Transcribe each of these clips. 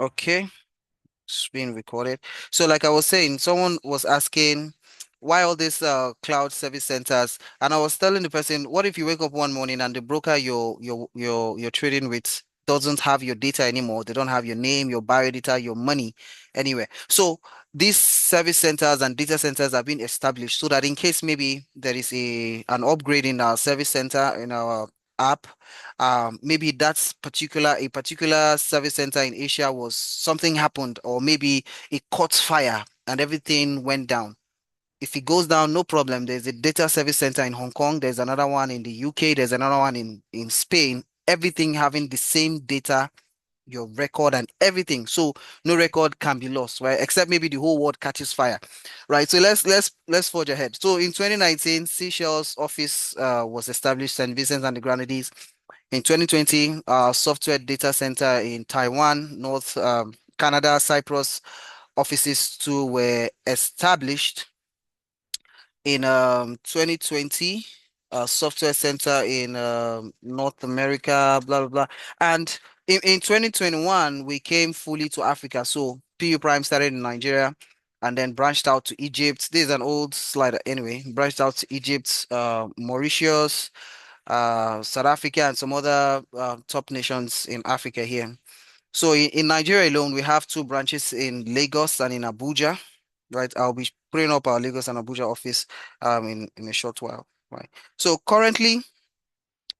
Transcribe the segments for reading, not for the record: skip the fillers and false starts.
Okay, it's being recorded. So, like I was saying, someone was asking why all these cloud service centers, and I was telling the person, what if you wake up one morning and the broker you're trading with doesn't have your data anymore? They don't have your name, your biodata, your money anywhere. So these service centers and data centers have been established so that in case maybe there is an upgrade in our service center in our app, maybe that's a particular service center in Asia was something happened, or maybe it caught fire and everything went down. If it goes down, no problem. There's a data service center in Hong Kong. There's another one in the UK. There's another one in Spain. Everything having the same data, your record and everything. So no record can be lost, right? Except maybe the whole world catches fire, right? So let's forge ahead. So in 2019, Seychelles office was established, St. Vincent and the Grenadines. In 2020, software data center in Taiwan, North Canada, Cyprus offices too were established. In 2020, software center in North America, blah blah blah. And in 2021, we came fully to Africa. So PU Prime started in Nigeria and then branched out to Egypt. This is an old slide anyway. Branched out to Egypt, Mauritius, South Africa, and some other top nations in Africa here. So in Nigeria alone, we have two branches in Lagos and in Abuja, right? I'll be putting up our Lagos and Abuja office in a short while, right? So currently,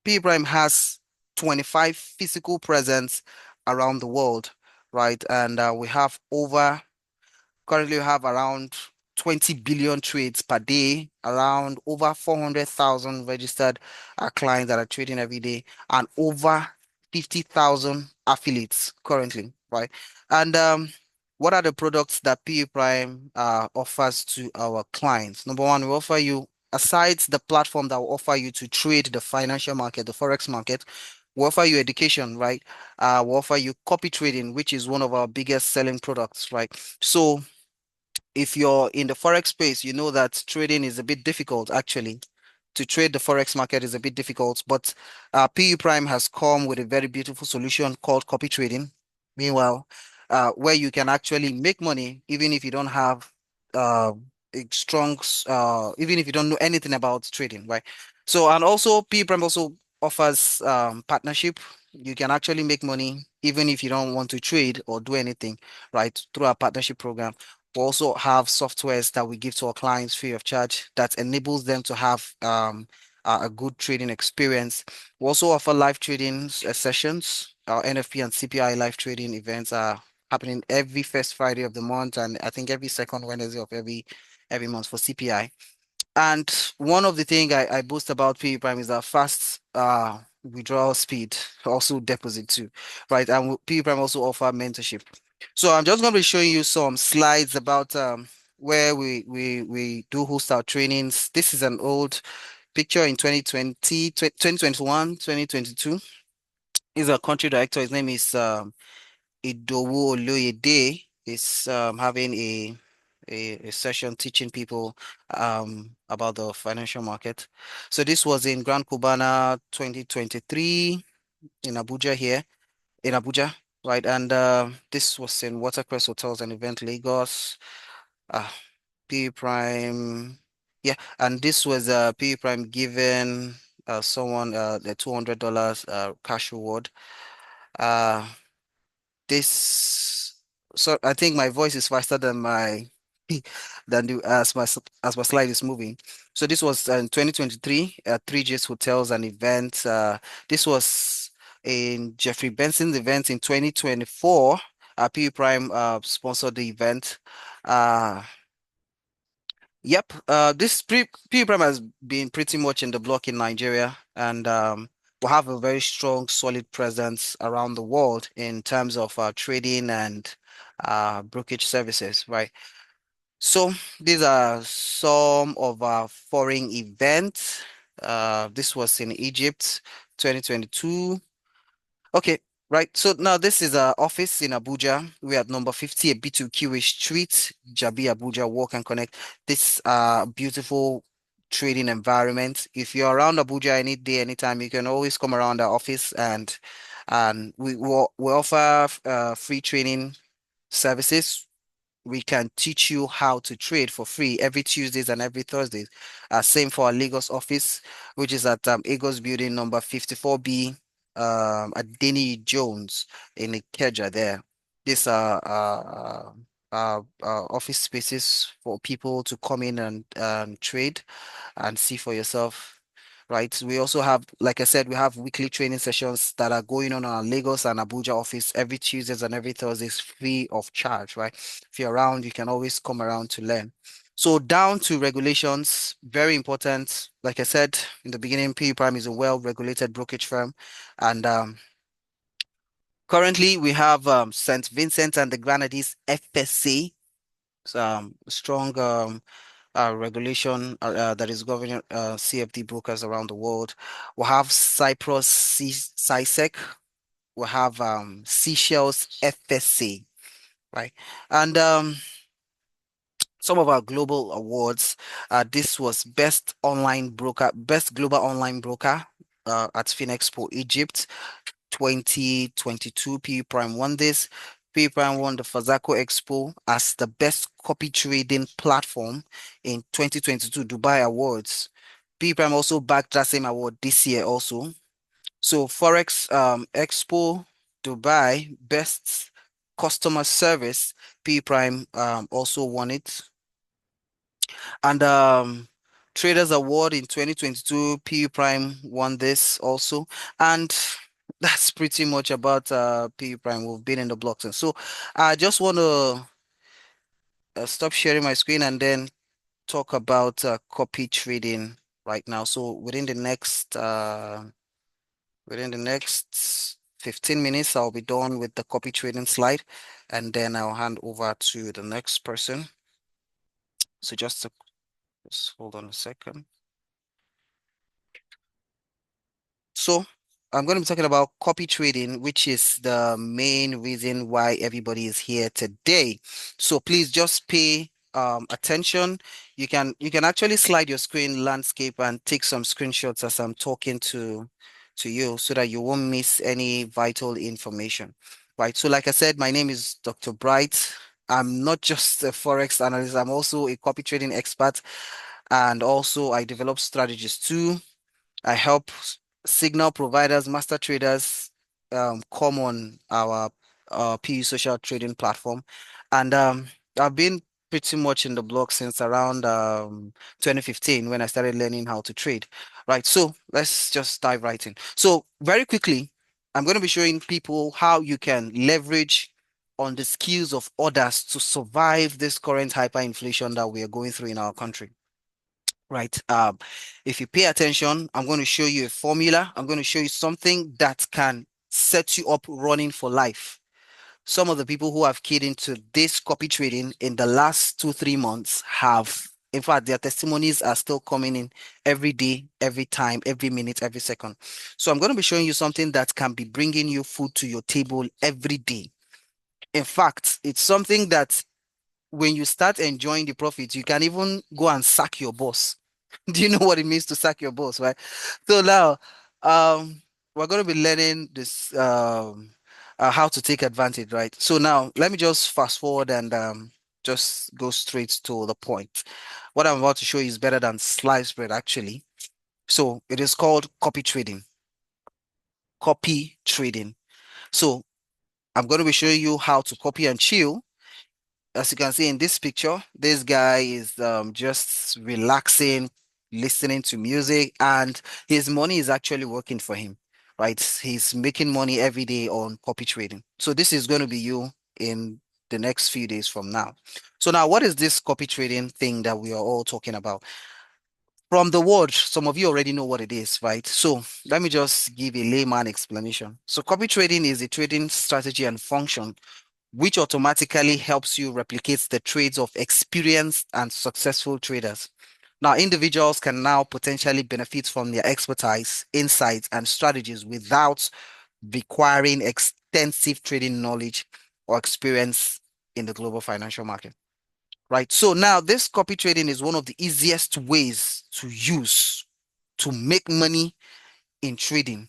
P Prime has 25 physical presence around the world, right? And currently we have around 20 billion trades per day, around over 400,000 registered clients that are trading every day, and over 50,000 affiliates currently, right? And what are the products that PE Prime offers to our clients? Number one, we offer you, aside the platform that will offer you to trade the financial market, the Forex market, we offer you education, right? We offer you copy trading, which is one of our biggest selling products, right? So if you're in the forex space, you know that trading is a bit difficult actually. To trade the forex market is a bit difficult, but PU Prime has come with a very beautiful solution called copy trading. Meanwhile, where you can actually make money even if you don't have uh, even if you don't know anything about trading, right? So, and also PU Prime also offers partnership. You can actually make money even if you don't want to trade or do anything, right? Through our partnership program. We also have softwares that we give to our clients free of charge that enables them to have a good trading experience. We also offer live trading sessions. Our NFP and CPI live trading events are happening every first Friday of the month, and I think every second Wednesday of every month for CPI. And one of the things I boast about PE Prime is our fast withdrawal speed, also deposit too, right? And PE Prime also offer mentorship. So I'm just going to be showing you some slides about where we do host our trainings. This is an old picture in 2020, 2021, 2022. He's a country director. His name is Idowu Oloyede. Is having a session teaching people about the financial market. So this was in Grand Cubana 2023 in Abuja here, in Abuja, right? And this was in Watercrest Hotels and Event Lagos, uh, P Prime. Yeah, and this was P Prime giving someone the $200 cash reward. Uh, this so I think my voice is faster than my as my slide is moving. So this was in 2023, 3G's Hotels and Events. This was in Jeffrey Benson's event in 2024. PU Prime sponsored the event. Uh, Yep. This PUPRIME has been pretty much in the block in Nigeria, and we have a very strong, solid presence around the world in terms of trading and brokerage services, right? So these are some of our foreign events. This was in Egypt, 2022. Okay, right. So now this is our office in Abuja. We're at number 50, a B2QA Street, Jabi, Abuja. Walk and connect. This beautiful trading environment. If you're around Abuja any day, anytime, you can always come around our office and And we offer free training services. We can teach you how to trade for free every Tuesdays and every Thursdays. Same for our Lagos office, which is at Agos Building number 54B, at Denny Jones in Ikeja there. These are office spaces for people to come in and trade and see for yourself. Right. We also have, like I said, we have weekly training sessions that are going on our Lagos and Abuja office every Tuesdays and every Thursdays, free of charge. Right. If you're around, you can always come around to learn. So down to regulations, very important. Like I said in the beginning, PU Prime is a well-regulated brokerage firm, and currently we have St. Vincent and the Grenadines FSC, strong regulation that is governing CFD brokers around the world. We have Cyprus CISEC. We have Seychelles FSC, right? And some of our global awards. This was best global online broker at FinExpo Egypt 2022. PU Prime won this. PU Prime won the Fazako Expo as the best copy trading platform in 2022 Dubai Awards. PU Prime also backed that same award this year also. So Forex Expo Dubai Best Customer Service, PU Prime also won it. And Traders Award in 2022, PU Prime won this also. And that's pretty much about PU Prime. We've been in the block since. So I just want to stop sharing my screen and then talk about copy trading right now. So within the next 15 minutes, I'll be done with the copy trading slide, and then I'll hand over to the next person. So just hold on a second. So I'm going to be talking about copy trading, which is the main reason why everybody is here today. So please just pay attention. You can actually slide your screen landscape and take some screenshots as I'm talking to you so that you won't miss any vital information. Right. So like I said, my name is Dr. Bright. I'm not just a forex analyst, I'm also a copy trading expert, and also I develop strategies too. I help signal providers, master traders come on our PU social trading platform. And I've been pretty much in the block since around 2015 when I started learning how to trade. Right. So let's just dive right in. So very quickly, I'm going to be showing people how you can leverage on the skills of others to survive this current hyperinflation that we are going through in our country. Right. If you pay attention, I'm going to show you a formula. I'm going to show you something that can set you up running for life. Some of the people who have keyed into this copy trading in the last 2, 3 months have, in fact, their testimonies are still coming in every day, every time, every minute, every second. So I'm going to be showing you something that can be bringing you food to your table every day. In fact, it's something that when you start enjoying the profits, you can even go and sack your boss. Do you know what it means to sack your boss, right? So now, we're going to be learning this, how to take advantage, right? So now, let me just fast forward and just go straight to the point. What I'm about to show you is better than sliced bread, actually. So it is called copy trading. Copy trading. So I'm going to be showing you how to copy and chill. As you can see in this picture, this guy is just relaxing, listening to music, and his money is actually working for him, right? He's making money every day on copy trading. So this is going to be you in the next few days from now. So now, what is this copy trading thing that we are all talking about? From the word, some of you already know what it is, right? So let me just give a layman explanation. So copy trading is a trading strategy and function which automatically helps you replicate the trades of experienced and successful traders. Now, individuals can now potentially benefit from their expertise, insights, and strategies without requiring extensive trading knowledge or experience in the global financial market. Right. So now this copy trading is one of the easiest ways to use to make money in trading.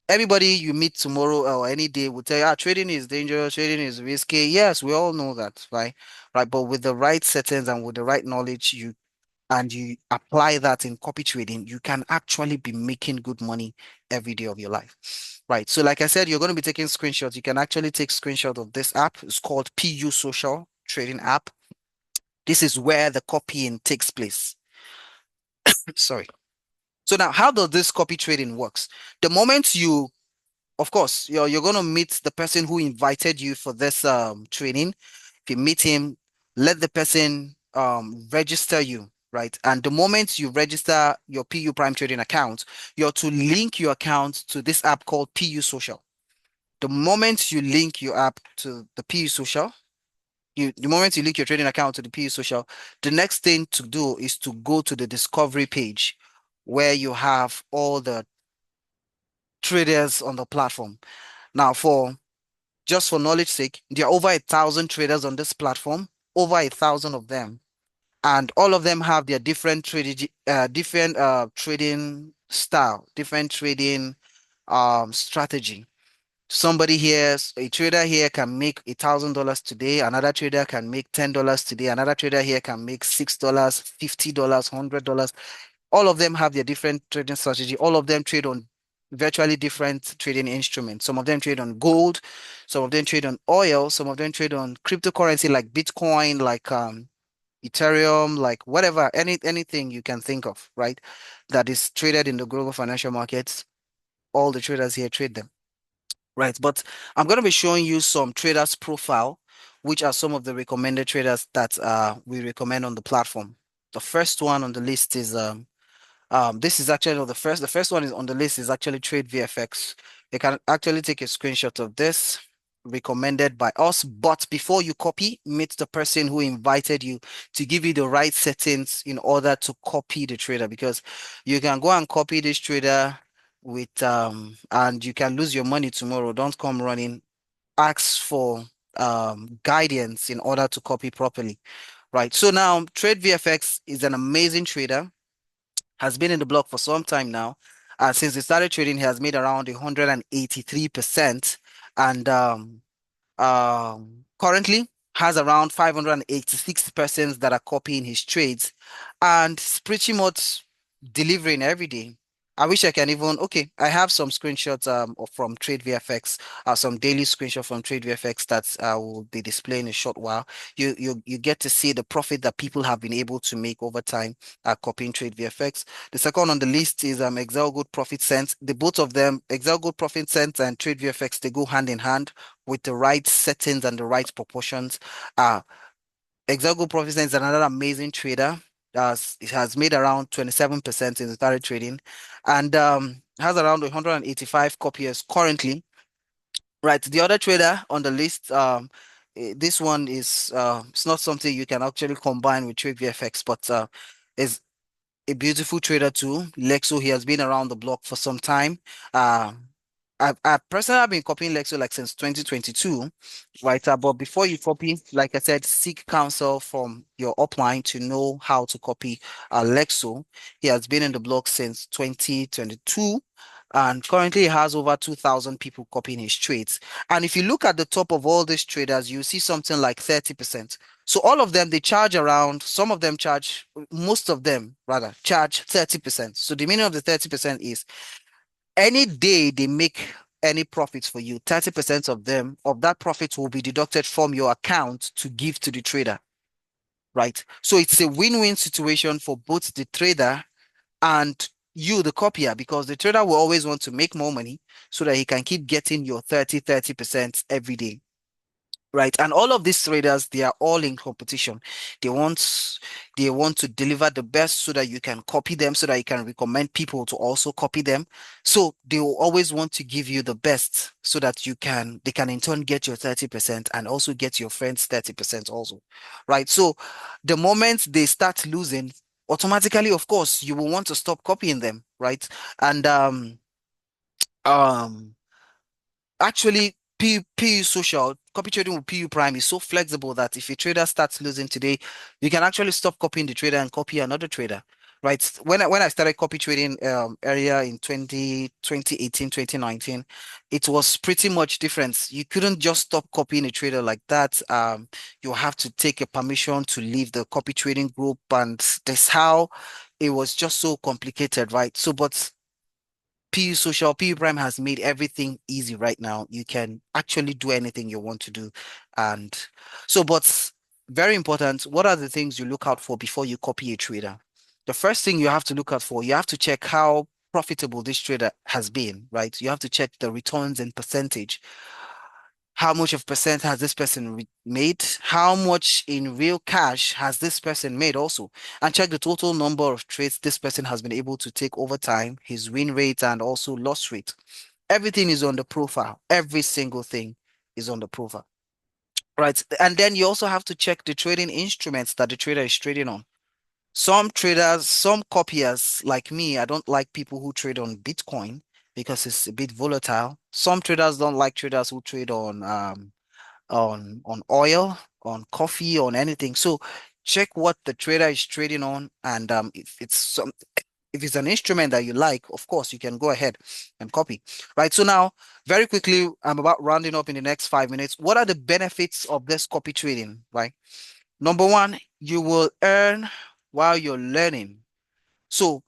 everybody you meet tomorrow or any day will tell you, trading is dangerous, trading is risky. Yes, we all know that, right? Right. But with the right settings and with the right knowledge, you apply that in copy trading, you can actually be making good money every day of your life. Right. So, like I said, you're going to be taking screenshots. You can actually take screenshot of this app. It's called PU Social Trading App. This is where the copying takes place. Sorry. So now, how does this copy trading works? The moment you, of course, you're gonna meet the person who invited you for this training. If you meet him, let the person register you, right? And the moment you register your PU Prime trading account, you're to link your account to this app called PU Social. The moment you link your app to the PU Social, the moment you link your trading account to the PU Social, the next thing to do is to go to the discovery page where you have all the traders on the platform. Now, for just for knowledge sake, there are over 1,000 traders on this platform, over 1,000 of them, and all of them have their different trading style, different trading strategy. Somebody here, a trader here can make $1,000 today. Another trader can make $10 today. Another trader here can make $6, $50, $100. All of them have their different trading strategy. All of them trade on virtually different trading instruments. Some of them trade on gold, some of them trade on oil, some of them trade on cryptocurrency like Bitcoin, like Ethereum, like whatever, anything you can think of, right? That is traded in the global financial markets. All the traders here trade them. Right, but I'm going to be showing you some traders profile, which are some of the recommended traders that we recommend on the platform. The first one on the list is this is actually the first one is on the list is actually Trade VFX. You can actually take a screenshot of this, recommended by us. But before you copy, meet the person who invited you to give you the right settings in order to copy the trader, because you can go and copy this trader with and you can lose your money tomorrow. Don't come running. Ask for guidance in order to copy properly. Right. So now Trade VFX is an amazing trader, has been in the block for some time now. Since he started trading, he has made around 183%, and currently has around 586 persons that are copying his trades, and it's pretty much delivering every day. I wish I can even, okay, I have some screenshots from Trade VFX, some daily screenshot from Trade VFX that I will be displaying in a short while. You get to see the profit that people have been able to make over time copying Trade VFX. The second on the list is Excel Good Profit Sense. The both of them, Excel Good Profit Sense and Trade VFX, they go hand in hand with the right settings and the right proportions. Exago Profit is another amazing trader. It has made around 27% in the started trading, and has around 185 copiers currently. Right. The other trader on the list, this one is it's not something you can actually combine with Trade VFX, but is a beautiful trader too. Lexo, he has been around the block for some time. Uh, I've personally been copying Lexo like since 2022, right? But before you copy, like I said, seek counsel from your upline to know how to copy Lexo. He has been in the block since 2022 and currently has over 2,000 people copying his trades. And if you look at the top of all these traders, you see something like 30%. So all of them, they charge around, some of them charge, most of them rather, charge 30%. So the meaning of the 30% is any day they make any profits for you, 30% of them, of that profit will be deducted from your account to give to the trader, right? So it's a win-win situation for both the trader and you, the copier, because the trader will always want to make more money so that he can keep getting your 30% every day. Right. And all of these traders, they are all in competition. They want they want to deliver the best so that you can copy them, so that you can recommend people to also copy them. So they will always want to give you the best so that they can in turn get your 30% and also get your friends 30% also. Right. So the moment they start losing, automatically, of course, you will want to stop copying them, right? And um actually, PU Social, copy trading with PU Prime is so flexible that if a trader starts losing today, you can actually stop copying the trader and copy another trader. right? When I started copy trading earlier in 2018, 2019, it was pretty much different. You couldn't just stop copying a trader like that. You have to take a permission to leave the copy trading group, and that's how it was just so complicated, right? So, but PU Social, PU Prime has made everything easy right now. You can actually do anything you want to do. And so, but very important, what are the things you look out for before you copy a trader? The first thing you have to look out for, you have to check how profitable this trader has been, right? You have to check the returns and percentage. How much of percent has this person made? How much in real cash has this person made also? And check the total number of trades this person has been able to take over time, his win rate and also loss rate. Everything is on the profile. Every single thing is on the profile. Right. And then you also have to check the trading instruments that the trader is trading on. Some traders, some copiers like me, I don't like people who trade on Bitcoin because it's a bit volatile. Some traders don't like traders who trade on oil, on coffee, on anything. So check what the trader is trading on, and if it's an instrument that you like, of course you can go ahead and copy. Right. So now, very quickly, I'm about rounding up in the next 5 minutes. What are the benefits of this copy trading? Right. Number one, you will earn while you're learning. So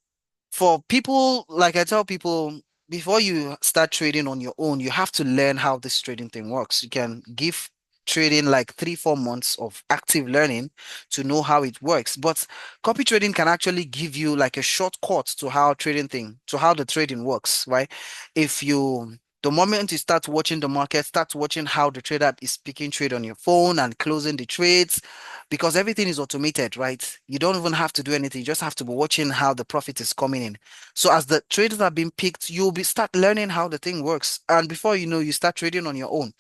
for people, like I tell people, before you start trading on your own, you have to learn how this trading thing works. You can give trading like 3, 4 months of active learning to know how it works. But copy trading can actually give you like a shortcut to how the trading works, right? If you The moment you start watching the market, start watching how the trader is picking trade on your phone and closing the trades, because everything is automated, right? You don't even have to do anything. You just have to be watching how the profit is coming in. So as the traders are being picked, you'll be start learning how the thing works. And before you know, you start trading on your own,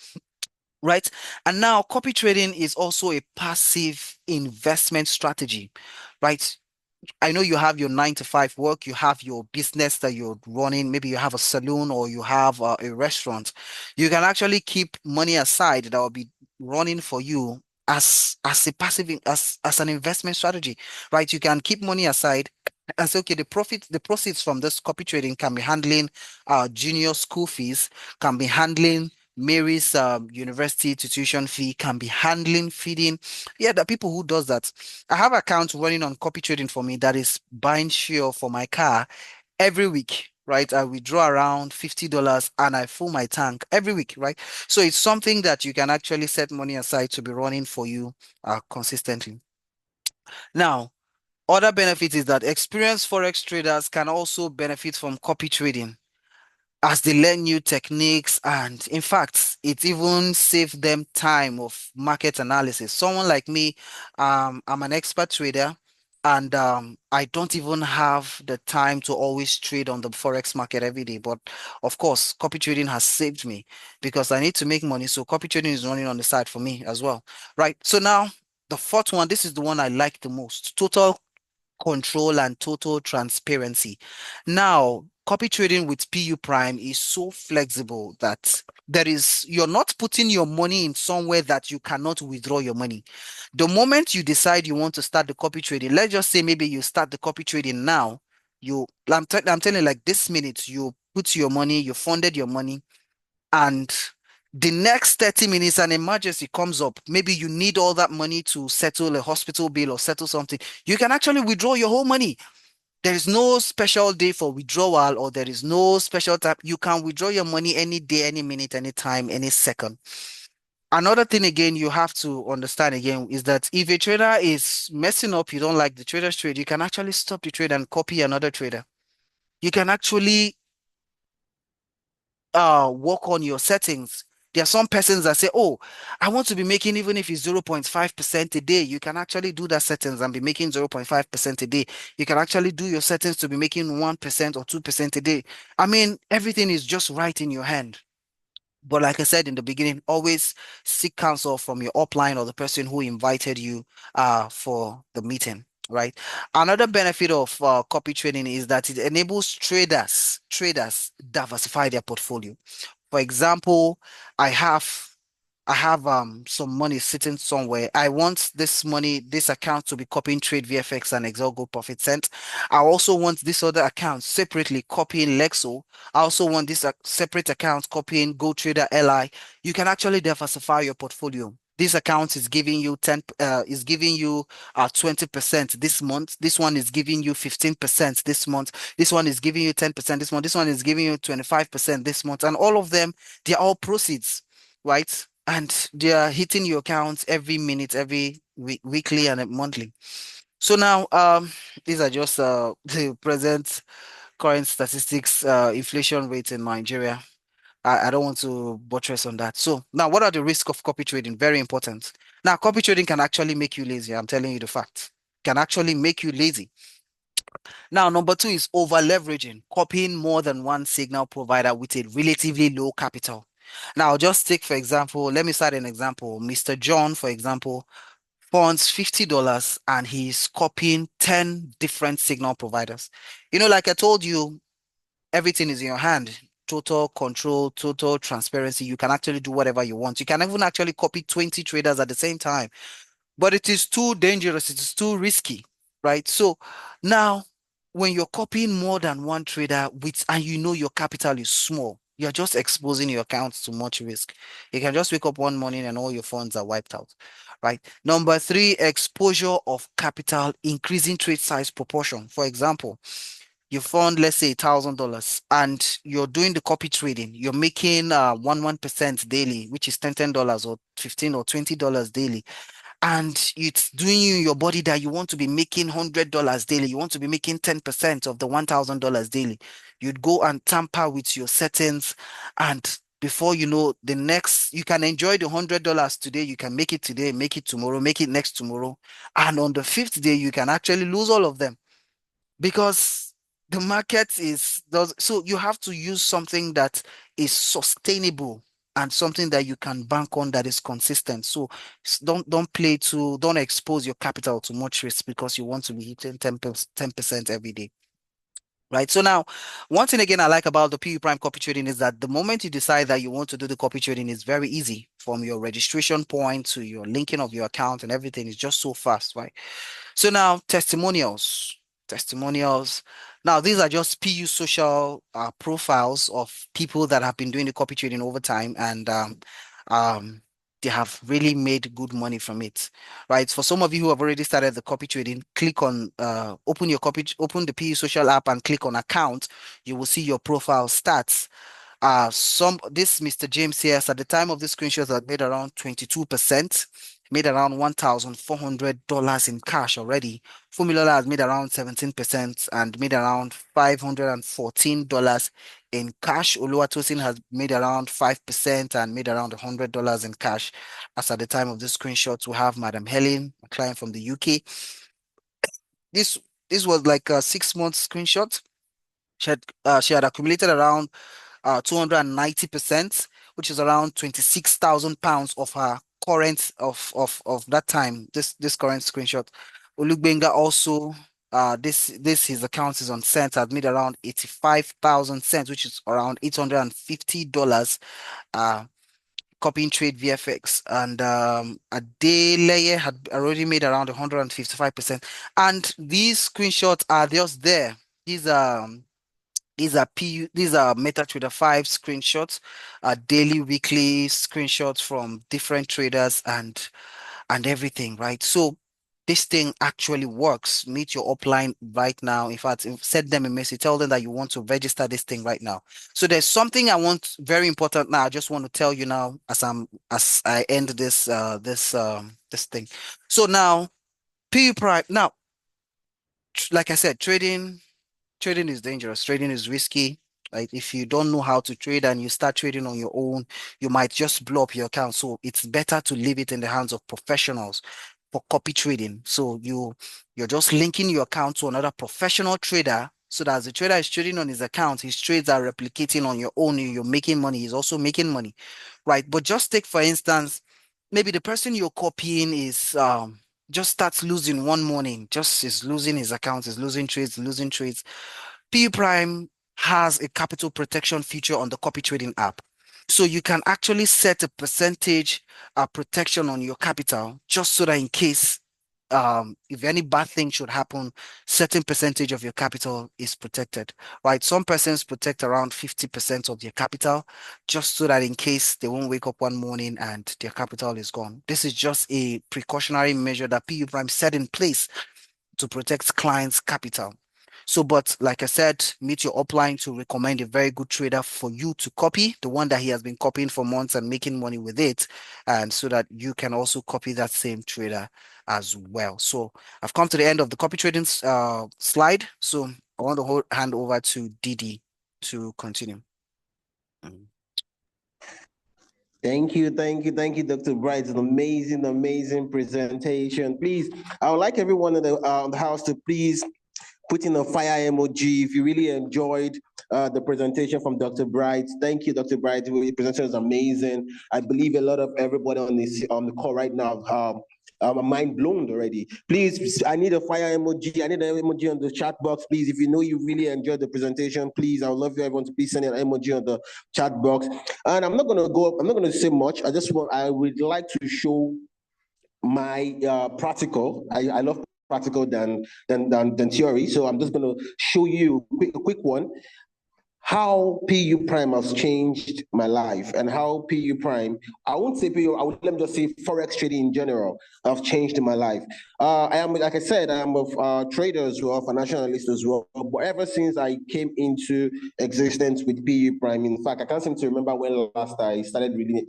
right? And now copy trading is also a passive investment strategy, right? I know you have your 9 to 5 work, you have your business that you're running. Maybe you have a saloon or you have a restaurant. You can actually keep money aside that will be running for you as a as an investment strategy, right? You can keep money aside and say, okay, the proceeds from this copy trading can be handling junior school fees, can be handling Mary's university tuition fee, can be handling feeding. Yeah, the people who does that. I have accounts running on copy trading for me that is buying fuel for my car every week, right? I withdraw around $50 and I fill my tank every week, right? So it's something that you can actually set money aside to be running for you consistently. Now, other benefit is that experienced forex traders can also benefit from copy trading as they learn new techniques, and in fact it even saved them time of market analysis. Someone like me, I'm an expert trader, and I don't even have the time to always trade on the forex market every day. But of course copy trading has saved me because I need to make money, so copy trading is running on the side for me as well, right? So now the fourth one, this is the one I like the most: total control and total transparency. Now, copy trading with PU Prime is so flexible that you're not putting your money in somewhere that you cannot withdraw your money. The moment you decide you want to start the copy trading, let's just say maybe you start the copy trading now, I'm telling you, like this minute, you put your money, you funded your money, and the next 30 minutes an emergency comes up. Maybe you need all that money to settle a hospital bill or settle something. You can actually withdraw your whole money. There is no special day for withdrawal, or there is no special time. You can withdraw your money any day, any minute, any time, any second. Another thing again you have to understand again is that if a trader is messing up, you don't like the trader's trade, you can actually stop the trade and copy another trader. You can actually work on your settings. There are some persons that say, oh, I want to be making, even if it's 0.5% a day. You can actually do that settings and be making 0.5% a day. You can actually do your settings to be making 1% or 2% a day. I mean, everything is just right in your hand. But like I said in the beginning, always seek counsel from your upline or the person who invited you for the meeting, right? Another benefit of copy trading is that it enables traders diversify their portfolio. For example, I have I have some money sitting somewhere. I want this money, this account to be copying Trade VFX and Excel Go Profit Cent. I also want this other account separately copying Lexo. I also want this separate account copying Go Trader LI. You can actually diversify your portfolio. This account is giving you 10 is giving you 20% this month. This one is giving you 15% this month. This one is giving you 10% this month. This one is giving you 25% this month. And all of them, they're all proceeds, right? And they are hitting your accounts every minute, every weekly and monthly. So now, these are just the present current statistics, inflation rate in Nigeria. I don't want to buttress on that. So now, what are the risks of copy trading? Very important. Now, copy trading can actually make you lazy. I'm telling you the fact. Can actually make you lazy. Now, number two is over leveraging, copying more than one signal provider with a relatively low capital. Now, just take, for example, let me start an example. Mr. John, for example, funds $50 and he's copying 10 different signal providers. Like I told you, everything is in your hand. Total control, total transparency. You can actually do whatever you want. You can even actually copy 20 traders at the same time, but it is too dangerous. It is too risky, right? So now, when you're copying more than one trader with, and your capital is small, you're just exposing your accounts to much risk. You can just wake up one morning and all your funds are wiped out, right? Number three, exposure of capital, increasing trade size proportion. For example, you fund, let's say, $1,000 and you're doing the copy trading, you're making 1% daily, which is $10 or 15 or $20 daily, and it's doing you in your body that you want to be making $100 daily, you want to be making 10% of the $1,000 daily. You'd go and tamper with your settings, and before you know, the next, you can enjoy the $100 today, you can make it today, make it tomorrow, make it next tomorrow, and on the fifth day you can actually lose all of them because the market is does so you have to use something that is sustainable and something that you can bank on that is consistent. So don't expose your capital to much risk because you want to be hitting 10% every day. Right. So now, one thing again I like about the PU Prime copy trading is that the moment you decide that you want to do the copy trading is very easy from your registration point to your linking of your account and everything is just so fast, right? So now testimonials, testimonials. Now these are just PU social profiles of people that have been doing the copy trading over time, and um, they have really made good money from it, right? For some of you who have already started the copy trading, click on open the PU social app and click on account. You will see your profile stats. This Mr. James here, at the time of this screenshot, had made around 22%, made around $1,400 in cash already. Fumilola has made around 17% and made around $514 in cash. Oluwatosin has made around 5% and made around $100 in cash. As at the time of this screenshot, we have Madam Helen, a client from the UK. This this was like a 6 month screenshot. She had accumulated around 290%, which is around 26,000 pounds of her current of that time. This current screenshot. Olugbenga also this his account is on cents had made around 85,000 cents, which is around $850. Uh, copying trade VFX, and Adeleye had already made around 155%. And these screenshots are just there. These are MetaTrader 5 screenshots, daily, weekly screenshots from different traders and everything, right? So this thing actually works. Meet your upline right now. In fact, send them a message, tell them that you want to register this thing right now. So there's something I want very important now. I just want to tell you now as I end this thing. So now P Prime now, like I said, trading is dangerous. Trading is risky. Like if you don't know how to trade and you start trading on your own, you might just blow up your account. So it's better to leave it in the hands of professionals for copy trading. So you're just linking your account to another professional trader so that as the trader is trading on his account, his trades are replicating on your own. You're making money. He's also making money, right? But just take for instance, maybe the person you're copying is just starts losing one morning, just is losing his account, is losing trades, losing trades. PUPRIME has a capital protection feature on the copy trading app. So you can actually set a percentage protection on your capital just so that in case if any bad thing should happen, certain percentage of your capital is protected, right? Some persons protect around 50% of their capital just so that in case they won't wake up one morning and their capital is gone. This is just a precautionary measure that PU Prime set in place to protect clients' capital. So, but like I said, meet your upline to recommend a very good trader for you to copy, the one that he has been copying for months and making money with it, and so that you can also copy that same trader as well. So I've come to the end of the copy trading slide. So I want to hand over to Didi to continue. Mm. Thank you, Dr. Bright. An amazing, amazing presentation. Please, I would like everyone in the house to please put in a fire emoji if you really enjoyed the presentation from Dr. Bright. Thank you, Dr. Bright. The presentation was amazing. I believe a lot of everybody on the call right now mind blown already. Please, I need a fire emoji. I need an emoji on the chat box, please. If you know you really enjoyed the presentation, please, I would love you everyone to please send an emoji on the chat box. And I'm not gonna say much. I would like to show my practical. I love practical than theory. So I'm just gonna show you a quick one. How PU Prime has changed my life, and how PU Prime, I won't say PU, let me just say Forex trading in general have changed my life. I am, like I said, I am a trader as well, financial analyst as well. But ever since I came into existence with PU Prime, in fact, I can't seem to remember when last I started reading the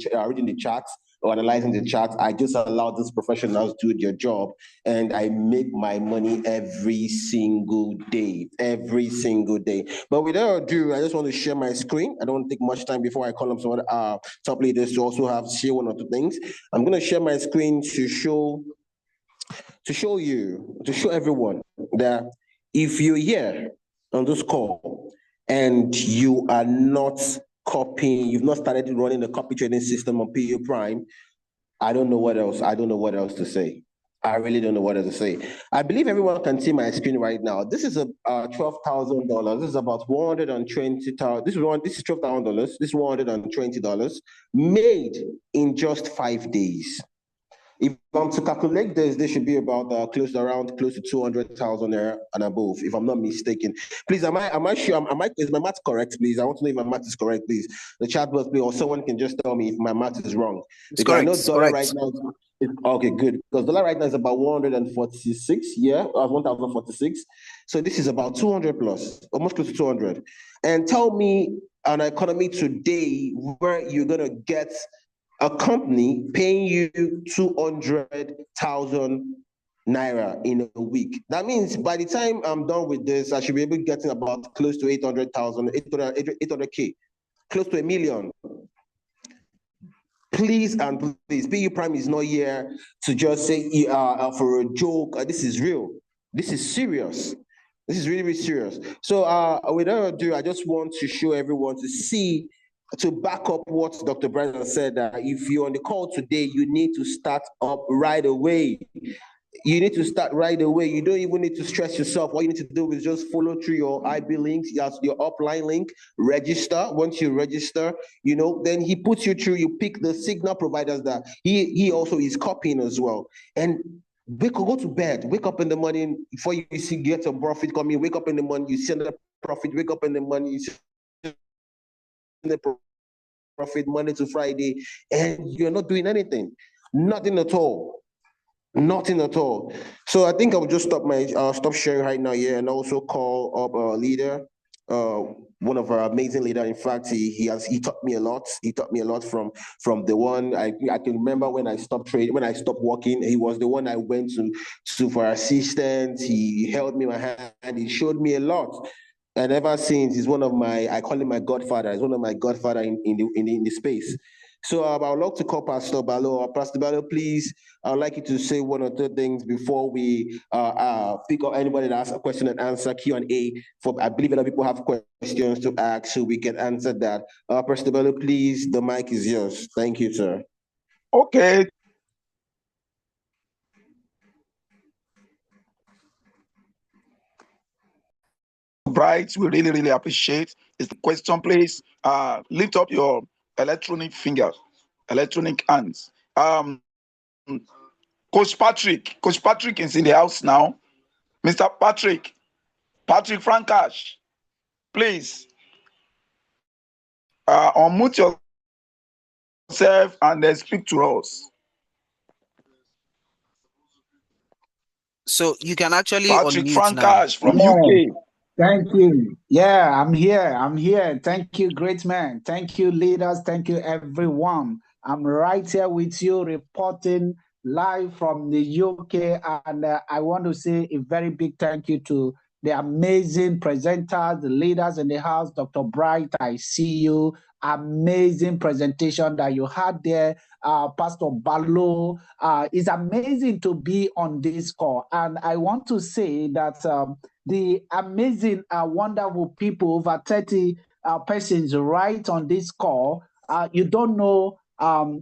charts or analyzing the charts. I just allow these professionals to do their job, and I make my money every single day, every single day. But without ado, I just want to share my screen. I don't take much time before I call up some other top leaders to also have share one or two things. I'm going to share my screen to show everyone that if you're here on this call and you are not copying, you've not started running the copy trading system on PU Prime, I don't know what else. I don't know what else to say. I really don't know what else to say. I believe everyone can see my screen right now. This is a $12,000. This is about 120,000. This is $12,000. This is $120 made in just 5 days. If I'm to calculate this should be about close to 200,000 there and above, if I'm not mistaken. Please, am I sure? Is my math correct, please? I want to know if my math is correct, please. The chat box, please, or someone can just tell me if my math is wrong. It's Because I correct. know It's dollar correct. right now okay, good. Because dollar right now is about 146, 1,046. So this is about 200 plus, almost close to 200. And tell me an economy today where you're gonna get a company paying you 200,000 naira in a week. That means by the time I'm done with this, I should be able to get about close to 800,000, 800K, close to a million. Please and please, PU Prime is not here to just say for a joke. This is real. This is serious. This is really, really serious. So without ado, I just want to show everyone to back up what Dr. Brandon said, that if you're on the call today, you need to start up right away. You need to start right away. You don't even need to stress yourself. What you need to do is just follow through your IB links, your upline link, register. Once you register, then he puts you through, you pick the signal providers that he also is copying as well. And go to bed, wake up in the morning before you get some profit coming, wake up in the morning, you send the profit, wake up in the morning, you send the profit Monday to Friday, and you're not doing anything. Nothing at all. Nothing at all. So I think I will just stop sharing right now here, and also call up a leader, uh, one of our amazing leader. In fact, he taught me a lot. He taught me a lot from the one I can remember when I stopped trading, when I stopped working. He was the one I went to for assistance. He held me my hand. He showed me a lot. And ever since, he's one of I call him my godfather. He's one of my godfather in the space. So I would love to call Pastor Balo. Pastor Balo, please, I would like you to say one or two things before we pick up anybody that has a question and answer Q&A. I believe a lot of people have questions to ask, so we can answer that. Pastor Balo, please, the mic is yours. Thank you, sir. Okay. Bright, we really, really appreciate. It's the question, please. Lift up your electronic fingers, electronic hands. Coach Patrick is in the house now. Mr. Patrick Frankash, please unmute yourself and speak to us. So you can actually Patrick unmute now. Frankash from Yeah, UK. thank you. Yeah, I'm here. I'm here. Thank you, great man. Thank you, leaders. Thank you, everyone. I'm right here with you, reporting live from the UK. And I want to say a very big thank you to the amazing presenters, the leaders in the house. Dr. Bright, I see you. Amazing presentation that you had there. Pastor Balo. It's amazing to be on this call. And I want to say that the amazing, wonderful people, over 30 persons right on this call, you don't know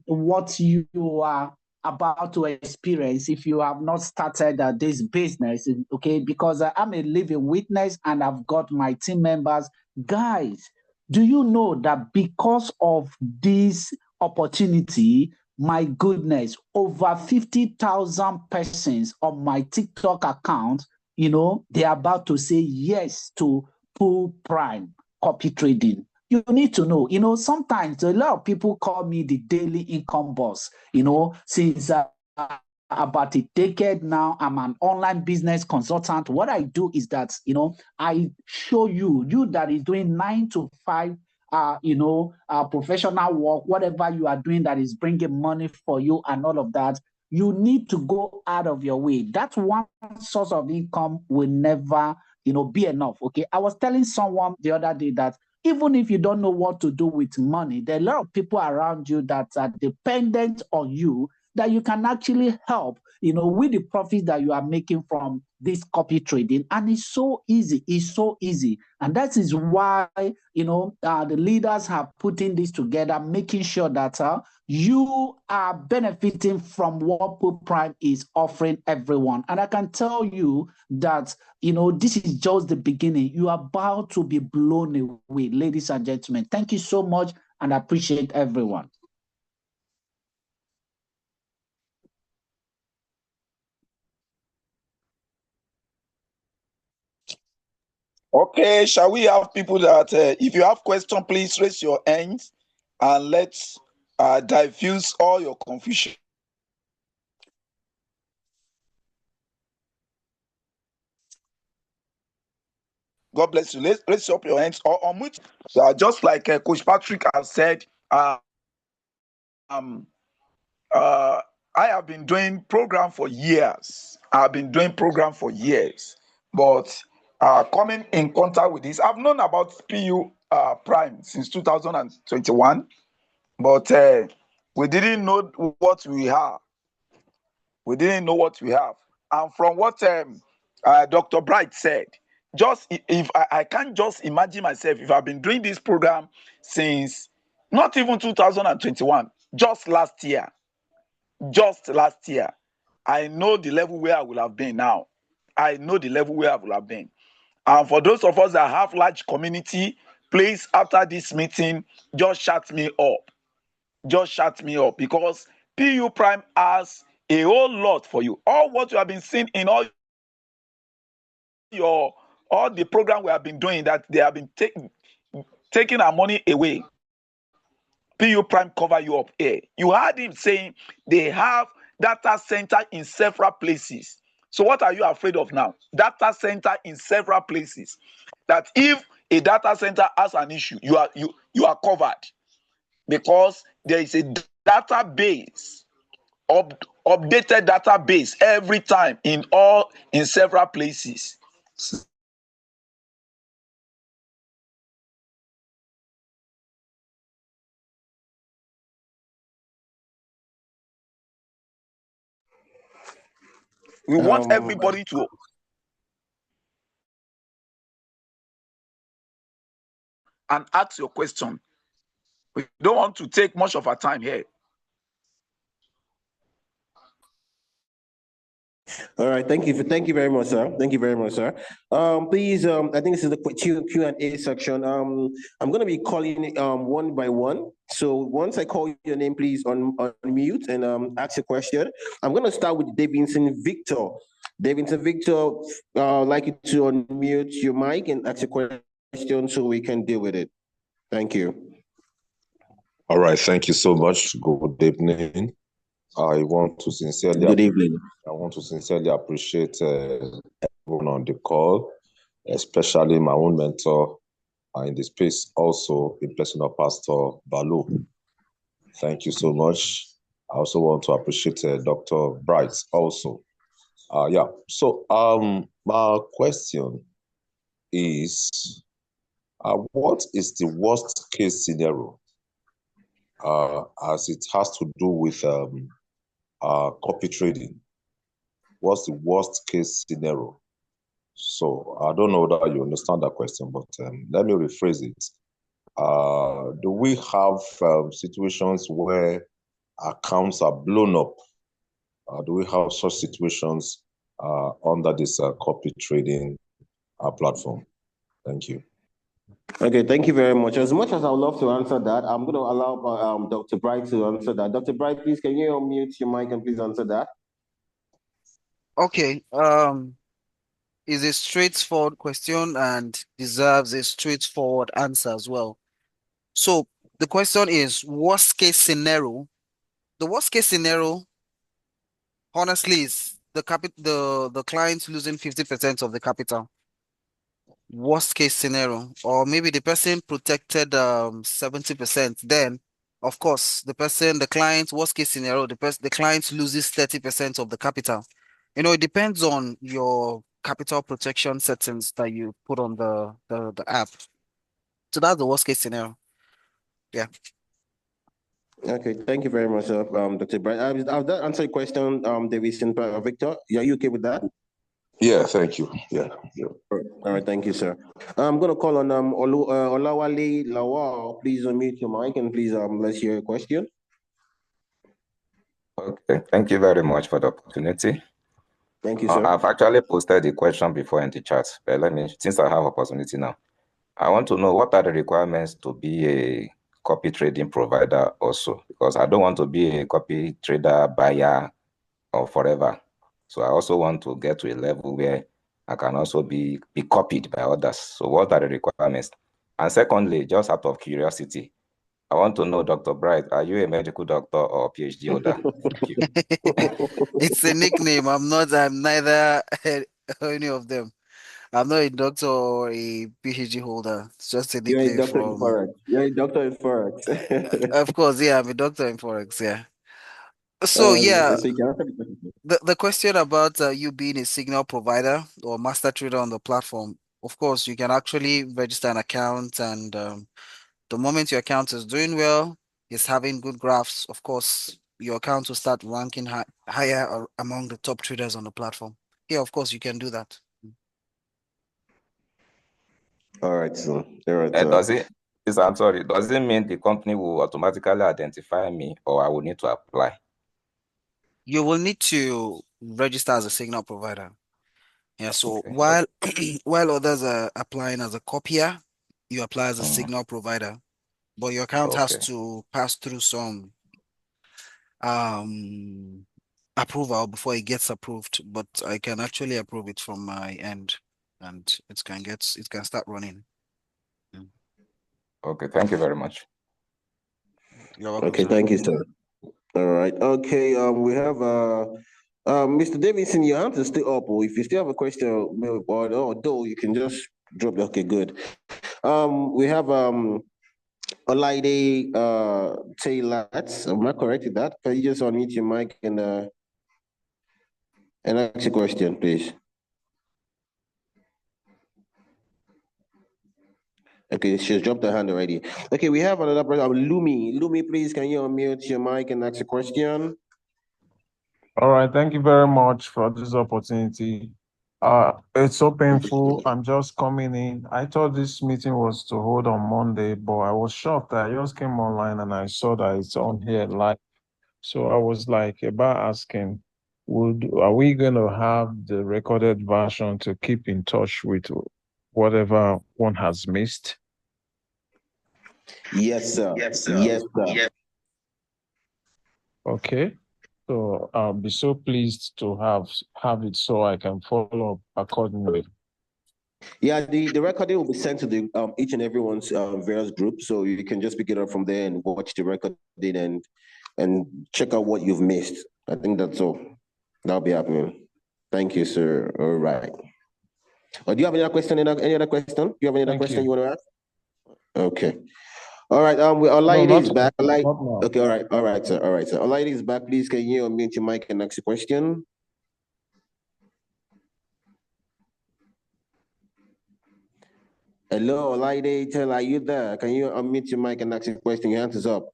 what you are about to experience if you have not started this business, okay? Because I'm a living witness and I've got my team members. Guys, do you know that because of this opportunity, my goodness, over 50,000 persons on my TikTok account, they're about to say yes to PUPRIME copy trading. You need to know, sometimes a lot of people call me the daily income boss, since about a decade now, I'm an online business consultant. What I do is that, I show you that is doing 9 to 5 professional work, whatever you are doing that is bringing money for you and all of that, you need to go out of your way. That one source of income will never, be enough. Okay. I was telling someone the other day that even if you don't know what to do with money, there are a lot of people around you that are dependent on you that you can actually help, with the profits that you are making from this copy trading. And it's so easy. It's so easy. And that is why, the leaders have putting this together, making sure that you are benefiting from what PUPRIME is offering everyone. And I can tell you that, this is just the beginning. You are about to be blown away, ladies and gentlemen. Thank you so much, and I appreciate everyone. Okay, shall we have people that, if you have questions, please raise your hands and let's diffuse all your confusion. God bless you. Let's raise up your hands or unmute. Just like Coach Patrick has said, um, I have been doing program for years. I've been doing program for years, but coming in contact with this, I've known about PU Prime since 2021, but we didn't know what we have. We didn't know what we have, and from what Dr. Bright said, just if I can't just imagine myself if I've been doing this program since not even 2021, just last year, I know the level where I will have been now. I know the level where I will have been. And for those of us that have large community, please, after this meeting, just shut me up. Just shut me up, because PU Prime has a whole lot for you. All what you have been seeing in all the program we have been doing, that they have been taking our money away. PU Prime cover you up here. You heard him saying they have data center in several places. So what are you afraid of now? Data center in several places. That if a data center has an issue, you are covered, because there is a database, updated database every time in several places. We want everybody to and ask your question. We don't want to take much of our time here. All right, thank you very much, sir. Thank you very much, sir. Please, I think this is the Q and A section. I'm gonna be calling one by one. So once I call your name, please unmute and ask a question. I'm gonna start with Davidson Victor. Davidson Victor, I'd like you to unmute your mic and ask a question so we can deal with it. Thank you. All right, thank you so much. Good evening. I want to sincerely Good evening. appreciate everyone on the call, especially my own mentor in the space, also in person of Pastor Balu. Thank you so much. I also want to appreciate Dr. Bright also. So my question is, what is the worst case scenario as it has to do with copy trading? What's the worst case scenario? So I don't know that you understand that question, but let me rephrase it. Do we have situations where accounts are blown up? Do we have such situations under this copy trading platform? Thank you. Okay, thank you very much. As much as I would love to answer that, I'm going to allow Dr. Bright to answer that. Dr. Bright, please, can you unmute your mic and please answer that? Okay. Is a straightforward question and deserves a straightforward answer as well. So the question is, worst case scenario. The worst case scenario, honestly, is the client losing 50% of the capital. Worst case scenario, or maybe the person protected 70%. Then, of course, the client, worst case scenario, the client loses 30% of the capital. It depends on your capital protection settings that you put on the app. So that's the worst case scenario. Yeah. Okay, thank you very much, Dr. Bright. I've that answered your question, Davidson Victor. Are you okay with that? Yeah, thank you. Yeah. All right, thank you, sir. I'm going to call on Olawale Lawal. Please unmute your mic and please let's hear your question. Okay, thank you very much for the opportunity. Thank you, sir. I've actually posted the question before in the chat, but since I have opportunity now, I want to know what are the requirements to be a copy trading provider also, because I don't want to be a copy trader buyer or forever. So I also want to get to a level where I can also be copied by others. So what are the requirements? And secondly, just out of curiosity, I want to know, Dr. Bright, are you a medical doctor or PhD holder? Thank you. It's a nickname. I'm neither any of them. I'm not a doctor or a PhD holder. It's just a You're a nickname doctor in from, Forex. You're a doctor in Forex. of course, yeah, I'm a doctor in Forex, yeah. So yeah, So you can answer the question. the question about you being a signal provider or master trader on the platform, of course, you can actually register an account, and the moment your account is doing well, is having good graphs, of course, your account will start ranking higher among the top traders on the platform. Yeah, of course, you can do that. All right, so all right. I'm sorry, does it mean the company will automatically identify me or I will need to apply? You will need to register as a signal provider. Yeah, so Okay. while others are applying as a copier, you apply as a Mm, signal provider. But your account has okay. to pass through some um approval before it gets approved. But I can actually approve it from my end, and it can start running. Mm. Okay, thank you very much. You're welcome, Okay, sir. thank you, sir. All right. Okay. We have Mr. Davidson. Your hand is still up. Or if you still have a question, or though you can just drop. Okay, good. We have Olaide Taylor. Am I correct with that? Can you just unmute your mic and ask a question, please? Okay, she's dropped her hand already. Okay, we have another person, Lumi. Lumi, please, can you unmute your mic and ask a question? All right, thank you very much for this opportunity. It's so painful. I'm just coming in. I thought this meeting was to hold on Monday, but I was shocked. I just came online and I saw that it's on here live. So I was like about asking, are we going to have the recorded version to keep in touch with whatever one has missed? Yes, sir. Yes, sir. Yes, sir. Okay. So I'll be so pleased to have it so I can follow up accordingly. Yeah, the recording will be sent to the each and everyone's various groups, so you can just pick it up from there and watch the recording and check out what you've missed. I think that's all. That'll be happening. Thank you, sir. All right. Do you have any other question? Any other question? Do you have any other question you want to ask? Okay. All right. Our lady is back. Okay. All right. All right, sir. All right, sir. Our lady is back. Please, can you unmute your mic and ask a question? Hello, lady. Are you there? Can you unmute your mic and ask a question? Your hand is up.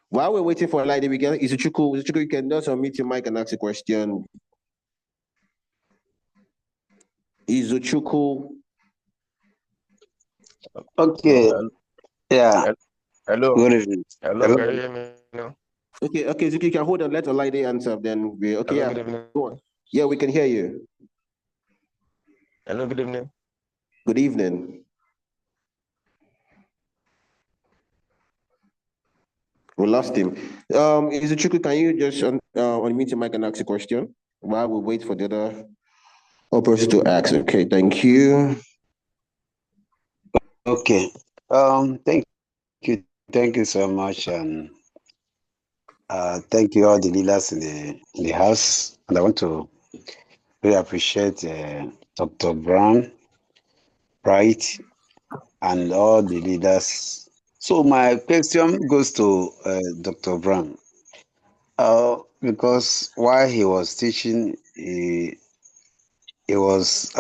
While we're waiting for a lady, we can. Izuchukwu, you can just unmute your mic and ask a question. Izuchukwu. Okay. Yeah. Hello. Good evening. Hello. Can you hear me now? Okay. Zuki, you can hold on. Let a lady answer. Then we. Okay. Hello, Yeah. good evening. Go on. Yeah, we can hear you. Hello, good evening. Good evening. We lost him. Izuchukwu, can you just unmute your mic and ask a question while we wait for the other person to ask? Okay. Thank you. Okay. Thank you. Thank you so much. And thank you all the leaders in the house. And I want to really appreciate Dr. Brown, Bright, and all the leaders. So my question goes to Dr. Brown. Because while he was teaching, he was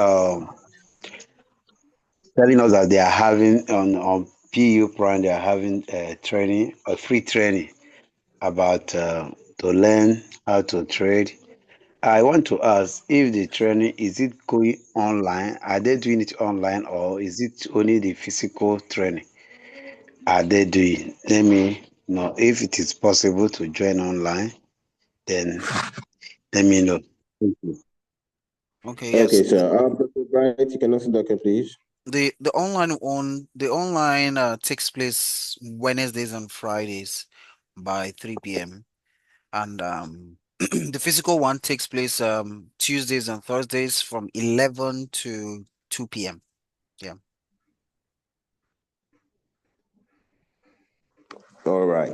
telling us that they are having on PUPRIME, they are having training, a free training about to learn how to trade. I want to ask if the training, is it going online? Are they doing it online, or is it only the physical training? Are they doing? Let me know if it is possible to join online. Then let me know. Thank you. Okay, yes. Okay, sir. Dr. Bright, you can answer that, please. The online takes place Wednesdays and Fridays by 3 p.m. and the physical one takes place Tuesdays and Thursdays from 11 to 2 p.m. Yeah. All right.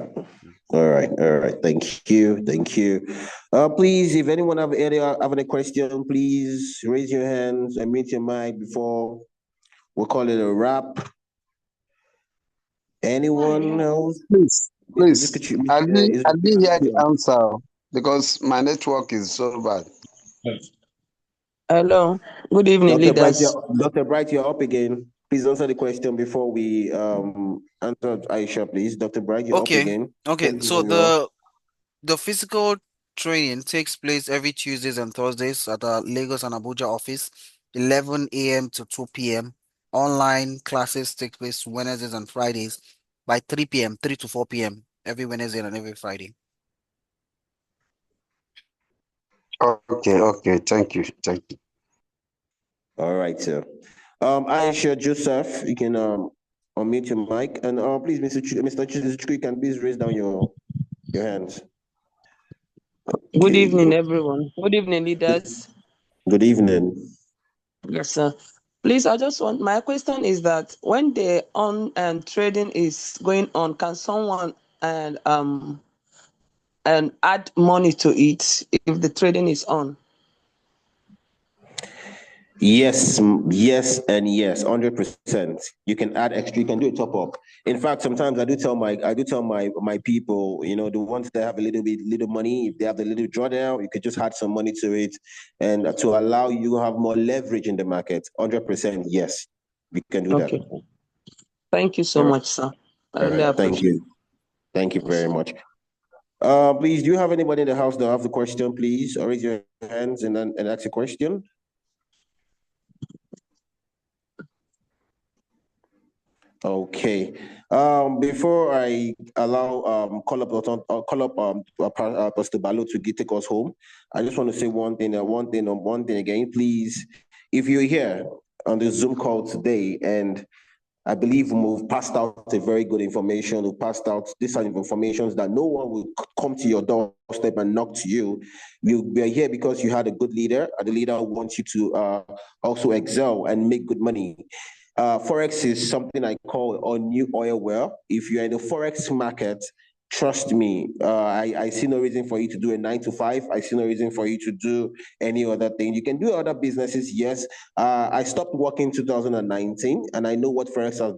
All right. All right. Thank you. Thank you. Please, if anyone have any question, please raise your hands and mute your mic before we call it a wrap. Anyone else? Please. I didn't hear the answer because my network is so bad. Hello. Good evening, leaders. Dr. Bright, you're up again. Please answer the question before we answer Aisha, please. Dr. Bright, you're up again. Okay. So the physical training takes place every Tuesdays and Thursdays at the Lagos and Abuja office, 11 a.m. to 2 p.m. Online classes take place Wednesdays and Fridays by 3 p.m., 3 to 4 p.m. every Wednesday and every Friday. Okay. Thank you. All right, sir. Aisha Joseph, you can unmute your mic, and please, Mr. Chuku, you can please raise down your hands. Good evening, everyone. Good evening, leaders. Good evening. Yes, sir. Please, my question is that when the trading is going on, can someone and add money to it if the trading is on? Yes, yes, and yes, 100%. You can add extra. You can do a top up. In fact, sometimes I do tell my people, the ones that have little money, if they have a little drawdown, you could just add some money to it, and to allow you to have more leverage in the market. 100%, yes, we can do that. Thank you so much, sir. I really appreciate. Thank you. Thank you very much. Please, do you have anybody in the house that have the question? Please, or raise your hands and ask a question. Okay. Before I allow Pastor Balo to take us home, I just want to say one thing again, please. If you're here on the Zoom call today, and I believe we've passed out a very good information. We passed out these are informations that no one will come to your doorstep and knock to you. We are here because you had a good leader, and the leader wants you to also excel and make good money. Forex is something I call a new oil well. If you're in the Forex market, trust me, I see no reason for you to do a 9 to 5. I see no reason for you to do any other thing. You can do other businesses, yes. I stopped working in 2019, and I know what Forex have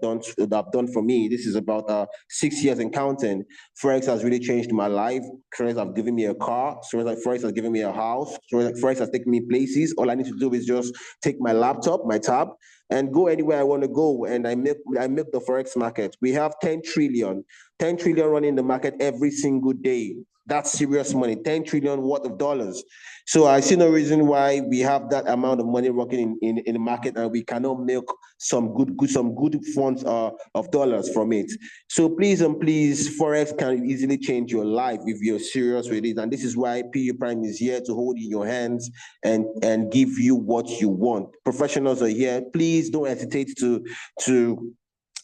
done for me. This is about 6 years and counting. Forex has really changed my life. Forex have given me a car. Forex has given me a house. Forex has taken me places. All I need to do is just take my laptop, my tab, and go anywhere I want to go. And I make the Forex market. We have 10 trillion running the market every single day. That's serious money, 10 trillion worth of dollars. So I see no reason why we have that amount of money working in the market and we cannot make some good funds of dollars from it. So please and please, Forex can easily change your life if you're serious with it. And this is why PU Prime is here to hold in your hands and give you what you want. Professionals are here. Please don't hesitate to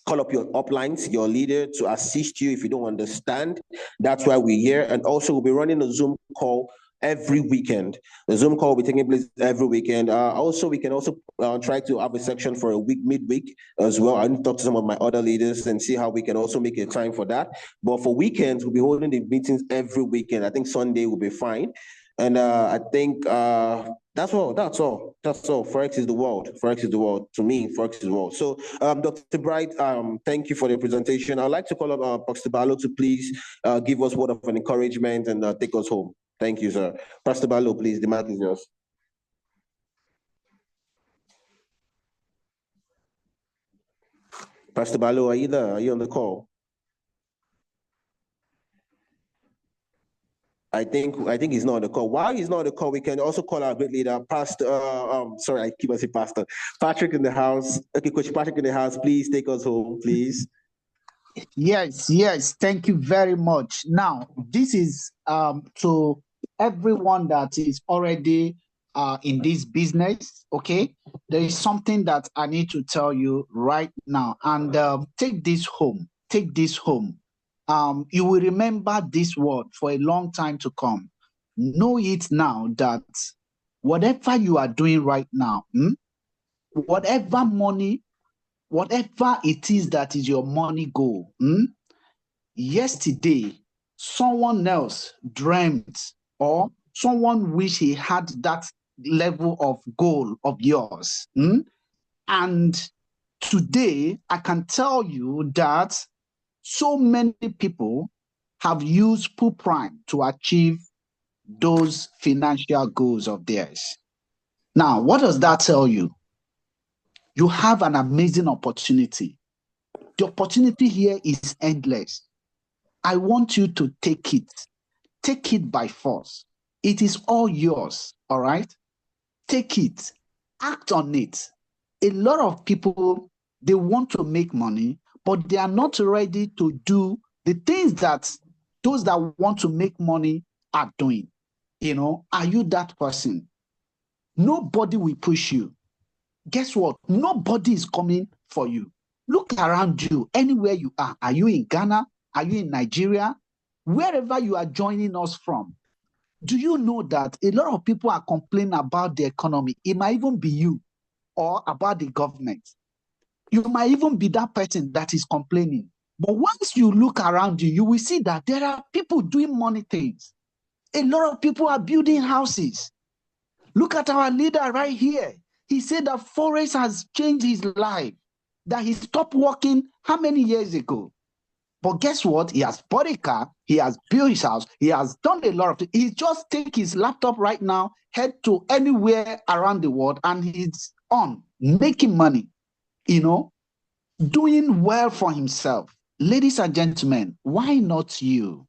call up your uplines, your leader to assist you if you don't understand. That's why we're here. And also, we'll be running a Zoom call every weekend. The Zoom call will be taking place every weekend. Also, we can also try to have a section for a week, midweek as well. I need to talk to some of my other leaders and see how we can also make a time for that. But for weekends, we'll be holding the meetings every weekend. I think Sunday will be fine. And I think that's all. That's all. That's all. Forex is the world. Forex is the world. To me, Forex is the world. So, Dr. Bright, thank you for the presentation. I'd like to call up Pastor Balo to please give us word of an encouragement and take us home. Thank you, sir. Pastor Balo, please. The mic is yours. Pastor Balo, are you there? Are you on the call? I think he's not on the call. While he's not on the call, we can also call our great leader, Pastor. Sorry, I keep on saying Pastor Patrick in the house. Okay, Coach Patrick in the house. Please take us home, please. Yes. Thank you very much. Now, this is to everyone that is already in this business. Okay, there is something that I need to tell you right now, and take this home. Take this home. You will remember this word for a long time to come. Know it now that whatever you are doing right now, whatever money, whatever it is that is your money goal, yesterday, someone else dreamt or someone wish he had that level of goal of yours. And today, I can tell you that so many people have used PUPRIME to achieve those financial goals of theirs. Now, what does that tell you? You have an amazing opportunity. The opportunity here is endless. I want you to take it. Take it by force. It is all yours, all right? Take it. Act on it. A lot of people, they want to make money, but they are not ready to do the things that those that want to make money are doing. Are you that person? Nobody will push you. Guess what? Nobody is coming for you. Look around you, anywhere you are. Are you in Ghana? Are you in Nigeria? Wherever you are joining us from, do you know that a lot of people are complaining about the economy? It might even be you or about the government. You might even be that person that is complaining. But once you look around you, you will see that there are people doing money things. A lot of people are building houses. Look at our leader right here. He said that Forex has changed his life, that he stopped working how many years ago? But guess what? He has bought a car, he has built his house, he has done a lot of things. He just take his laptop right now, head to anywhere around the world, and he's on making money, doing well for himself. Ladies and gentlemen, why not you?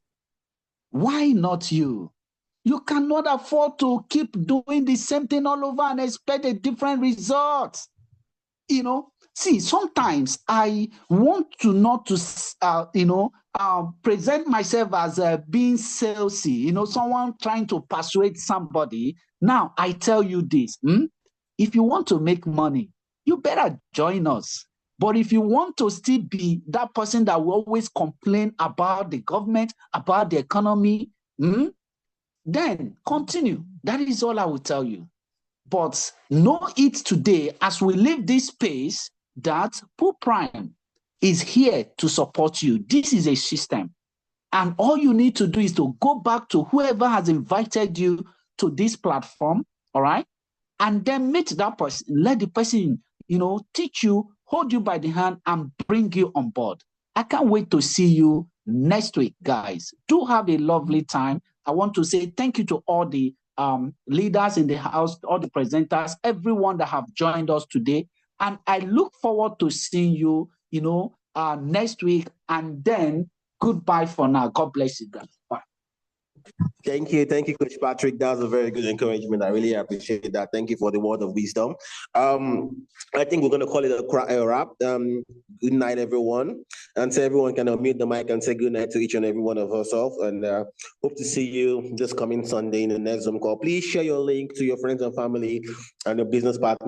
Why not you? You cannot afford to keep doing the same thing all over and expect a different result. See, sometimes I want to not to, present myself as being salesy, someone trying to persuade somebody. Now, I tell you this, if you want to make money, you better join us. But if you want to still be that person that will always complain about the government, about the economy, then continue. That is all I will tell you. But know it today, as we leave this space, that PUPRIME is here to support you. This is a system. And all you need to do is to go back to whoever has invited you to this platform, all right? And then meet that person, let the person, teach you, hold you by the hand, and bring you on board. I can't wait to see you next week, guys. Do have a lovely time. I want to say thank you to all the leaders in the house, all the presenters, everyone that have joined us today. And I look forward to seeing you, next week. And then goodbye for now. God bless you guys. Bye. Thank you, Coach Patrick. That was a very good encouragement. I really appreciate that. Thank you for the word of wisdom. I think we're going to call it a wrap. Good night, everyone. And so everyone can unmute the mic and say good night to each and every one of ourselves. And hope to see you this coming Sunday in the next Zoom call. Please share your link to your friends and family and your business partners.